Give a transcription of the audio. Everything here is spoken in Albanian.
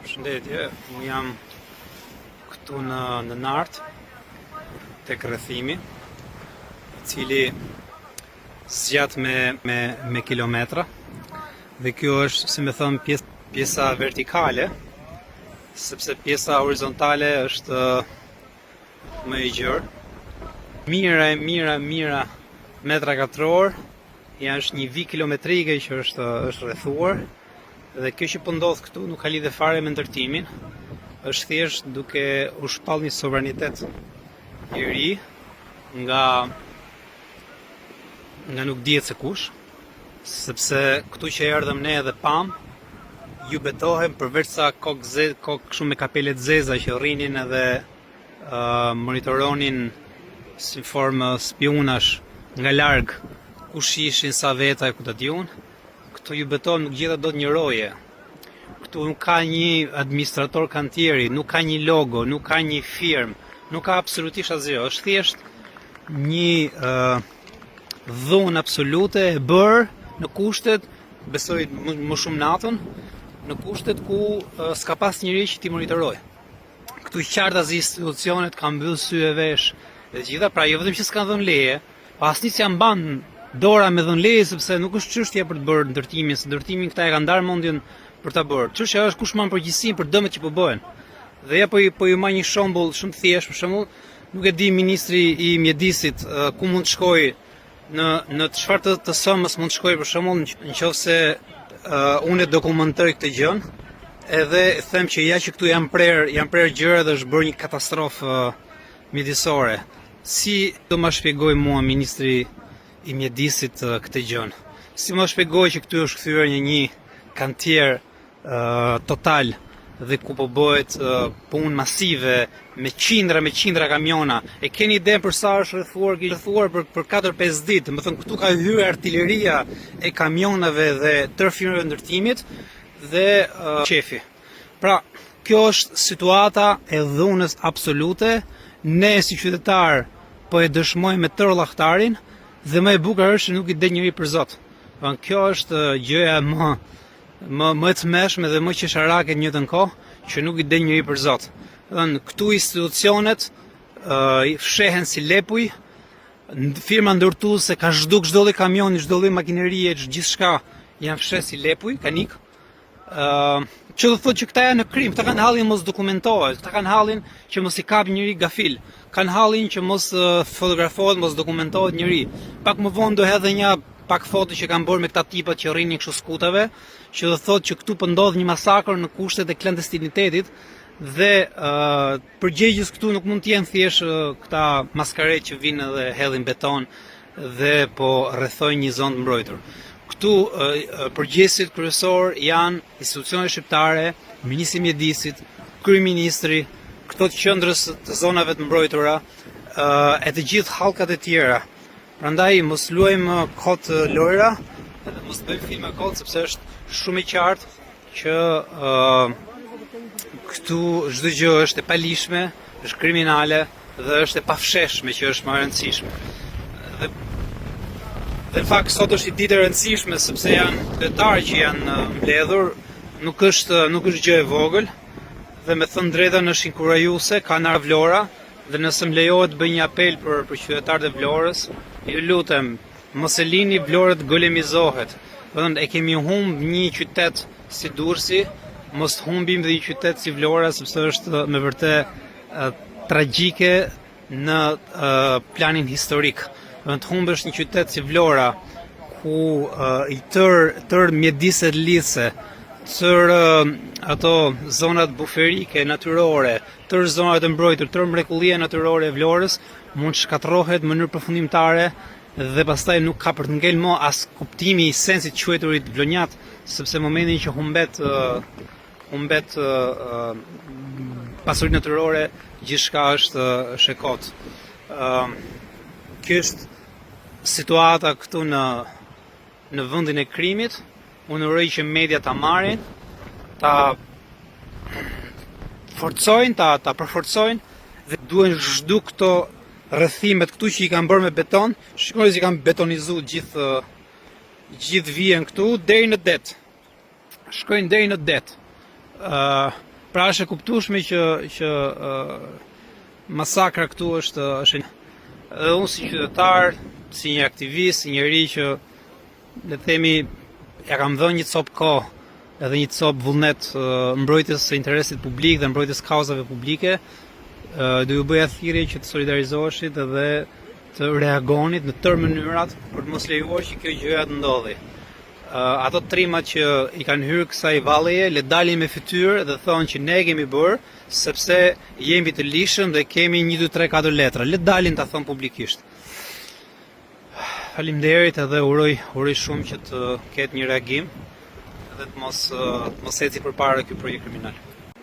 Përshëndetje, unë jam këtu në Nartë, tek rrethimi, I cili zgjat me kilometra, dhe kjo është, si me thëmë, pjesa vertikale, sepse pjesa horizontale është më e gjerë. Mira metra katror, është një vijë kilometrike që është rrethuar. Dhe kjo që po ndodh këtu nuk ka lidhje fare me ndërtimin, është thjesht duke u shpall një sovranitet I ri nga nuk dihet se kush, sepse këtu që erdhëm ne dhe pam, ju betohem përveç sa kokë shumë me kapele të zeza që rrinin edhe monitoronin si formë spionash nga larg kush ishin, sa veta e ku ta diun. Këtu ju betohem nuk gjeta dot një roje. Këtu nuk ka një administrator kantieri, nuk ka një logo, nuk ka një firmë, nuk ka absolutisht asgjë. Është thjesht një dhunë absolute e bërë në kushtet, besoj më shumë natën, në kushtet ku s'ka pas njëri që t'i monitoroj. Këtu qartazi institucionet kanë mbyll sy e vesh dhe gjitha, pra jo vetëm që s'kan dhënë leje, asnjë s'ja mban dora me dhënë leje, sepse nuk është çështje për të bërë ndërtimin, se ndërtimin këta e kanë ndarë mendjen për ta bërë. Çështja është kush mban përgjegjësinë për dëmet që po bëhen. Dhe ja po ju marr një shembull shumë thjesht, për shembull, nuk e di ministri I mjedisit ku mund të shkojë në çfarë të sëmës mund të shkojë, për shembull, nëse unë e dokumentoj këtë gjën, edhe them që ja që këtu janë prerë gjëra dhe është bërë një katastrofë mjedisore. Si do ma shpjegoj mua ministri I mjedisit këtë gjën? Si më shpjegoj që këtu është kthyer një kantier total dhe ku po bëhet punë masive me qindra kamiona. E keni ide për sa është rrethuar për 4-5 ditë. Do të thënë këtu ka hyrë artilleria e kamionave dhe tërë firmave ndërtimit dhe qefi. Pra, kjo është situata e dhunës absolute. Ne si qytetar po e dëshmojmë me tërë llahtarin. Dhe më e bukur është që nuk I del njëri për Zot. Kjo është gjëja më e tmeshme dhe më qesharake në njëjtën kohë, që nuk I del njëri për Zot. Këtu institucionet fshehen si lepuj, firma ndërtuese ka zhduk çdo lloj kamioni, çdo lloj makinerie, gjithçka janë fsheh si lepuj, kanik. Që do thotë që këta janë në krim, këta kanë hallin mos dokumentohet, këta kanë hallin që mos I kap njëri gafil, kanë hallin që mos fotografohet, mos dokumentohet njëri. Pak më vonë do hedhë një pak foto që kanë bërë me këta tipat që rrinin kështu skutave, që do thotë që këtu po ndodh një masakër në kushtet e klandestinitetit dhe përgjegjës këtu nuk mund të jenë thjesht këta maskaret që vinë dhe hedhin beton dhe po rrethojnë një zonë të mbrojtur. Këtu përgjegjësit kryesor janë institucionet shqiptare, Ministri I mjedisit, kryeministri, këto të qendrës të zonave të mbrojtura, e të gjithë hallkat e tjera. Prandaj mos luajmë kot lojra dhe mos bëjmë filma kot, sepse është shumë e qartë që këtu çdo gjë është e palishme, është kriminale dhe është e pafsheshme, që është më e rëndësishme. Dhe në fakt sot është I ditë e rëndësishme sepse janë qytetarë që janë mbledhur, nuk është gjë e vogël dhe me thënë drejtën është inkurajuese, ka ardhur Vlora dhe nëse më lejohet të bëj një apel për qytetarët e Vlorës, ju lutem, mos e lini Vlorën të golemizohet. E kemi humb një qytet si Durrësi, mos humbim dhe një qytet si Vlora, sepse është me vërtet tragjike në planin historik. Të humbësh një qytet si Vlora, ku I tër mjediset lidhse, tër ato zonat buferike, natyrore, tër zonat e mbrojtur, tër mrekullia natyrore e Vlorës, mund shkatërrohet në mënyrë përfundimtare dhe pastaj nuk ka për të ngel më as kuptimi I sensit të quajturit vlonjat, sepse momentin që humbet pasurinë natyrore, gjithçka është shekot. Kjo është situata këtu në vendin e krimit. Unë uroj që media ta marrin, ta forcojnë, ta përforcojnë dhe duhen zhdu këto rrethimet këtu që I kanë bërë me beton. Shikoni se I kanë betonizuar gjithë vijën këtu deri në det. Shkojnë deri në det. Pra është e kuptueshme që masakra këtu është edhe unë si qytetar, si një aktivist, si njeri që le të themi ja kam dhënë një copë kohë, edhe një copë vullnet mbrojtjes së interesit publik dhe mbrojtjes kauzave publike, do ju bëja thirrje që të solidarizoheshit edhe të reagonit në tërë mënyrat për të mos lejuar që kjo gjëja të ndodhi. Ato trimat që i kanë hyrë kësaj valleje, le dalin me fytyrë dhe thonë që ne kemi bërë sepse jemi të lishëm dhe kemi 1, 2, 3, 4 letra. Le dalin ta thonë publikisht. Faleminderit edhe uroj shumë që të ketë një reagim dhe të mos eci përpara ky projekt kriminal.